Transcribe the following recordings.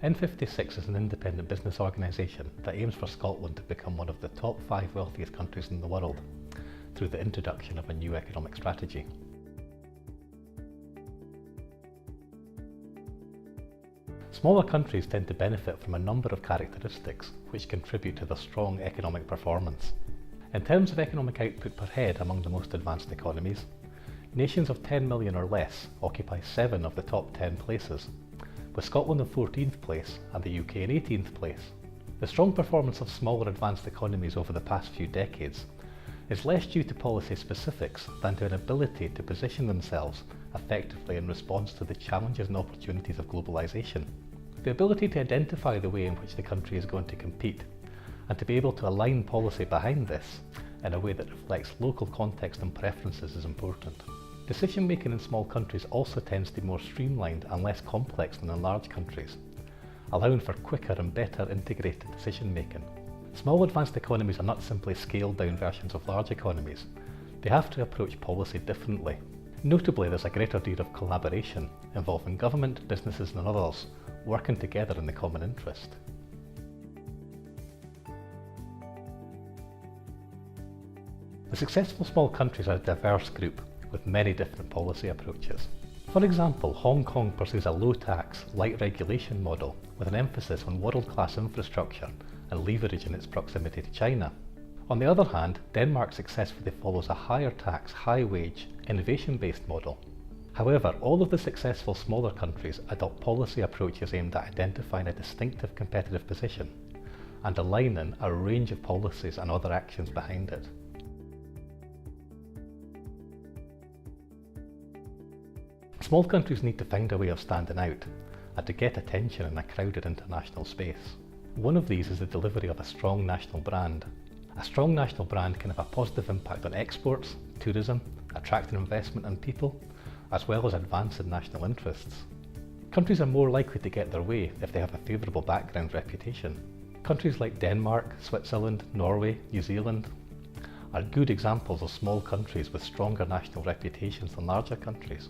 N-56 is an independent business organisation that aims for Scotland to become one of the top 5 wealthiest countries in the world through the introduction of a new economic strategy. Smaller countries tend to benefit from a number of characteristics which contribute to their strong economic performance. In terms of economic output per head among the most advanced economies, nations of 10 million or less occupy 7 of the top 10 places, with Scotland in 14th place and the UK in 18th place. The strong performance of smaller advanced economies over the past few decades is less due to policy specifics than to an ability to position themselves effectively in response to the challenges and opportunities of globalisation. The ability to identify the way in which the country is going to compete and to be able to align policy behind this in a way that reflects local context and preferences is important. Decision making in small countries also tends to be more streamlined and less complex than in large countries, allowing for quicker and better integrated decision making. Small advanced economies are not simply scaled down versions of large economies, they have to approach policy differently. Notably, there's a greater degree of collaboration involving government, businesses and others working together in the common interest. The successful small countries are a diverse group with many different policy approaches. For example, Hong Kong pursues a low-tax, light regulation model with an emphasis on world-class infrastructure and leveraging its proximity to China. On the other hand, Denmark successfully follows a higher tax, high-wage, innovation-based model. However, all of the successful smaller countries adopt policy approaches aimed at identifying a distinctive competitive position and aligning a range of policies and other actions behind it. Small countries need to find a way of standing out and to get attention in a crowded international space. One of these is the delivery of a strong national brand. A strong national brand can have a positive impact on exports, tourism, attracting investment and people, as well as advancing national interests. Countries are more likely to get their way if they have a favourable background reputation. Countries like Denmark, Switzerland, Norway, New Zealand are good examples of small countries with stronger national reputations than larger countries.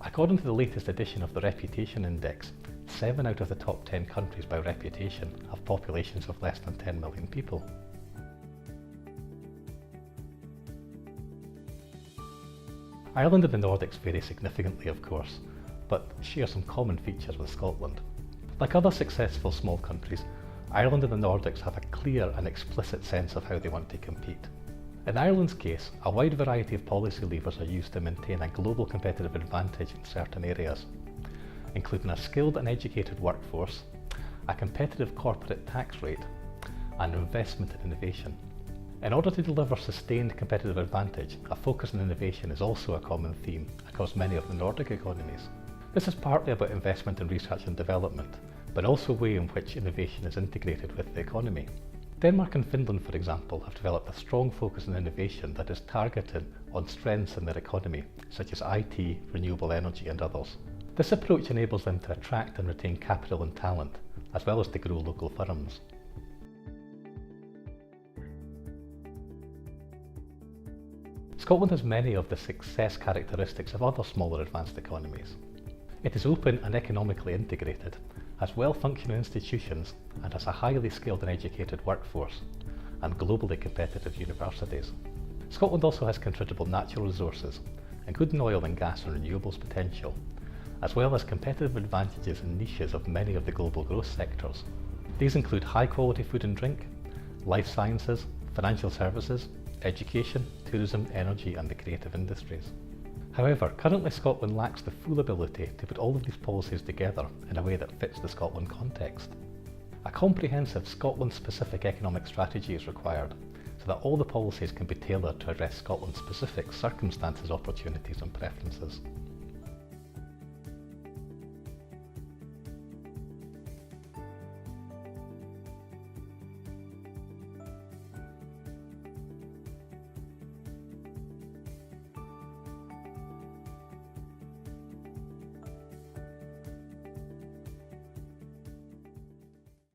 According to the latest edition of the Reputation Index, 7 out of the top 10 countries by reputation have populations of less than 10 million people. Ireland and the Nordics vary significantly, of course, but share some common features with Scotland. Like other successful small countries, Ireland and the Nordics have a clear and explicit sense of how they want to compete. In Ireland's case, a wide variety of policy levers are used to maintain a global competitive advantage in certain areas, including a skilled and educated workforce, a competitive corporate tax rate, and investment in innovation. In order to deliver sustained competitive advantage, a focus on innovation is also a common theme across many of the Nordic economies. This is partly about investment in research and development, but also the way in which innovation is integrated with the economy. Denmark and Finland, for example, have developed a strong focus on innovation that is targeted on strengths in their economy, such as IT, renewable energy and others. This approach enables them to attract and retain capital and talent, as well as to grow local firms. Scotland has many of the success characteristics of other smaller advanced economies. It is open and economically integrated, has well-functioning institutions and has a highly skilled and educated workforce and globally competitive universities. Scotland also has considerable natural resources, including oil and gas and renewables potential, as well as competitive advantages in niches of many of the global growth sectors. These include high-quality food and drink, life sciences, financial services, education, tourism, energy and the creative industries. However, currently Scotland lacks the full ability to put all of these policies together in a way that fits the Scotland context. A comprehensive Scotland-specific economic strategy is required so that all the policies can be tailored to address Scotland's specific circumstances, opportunities and preferences.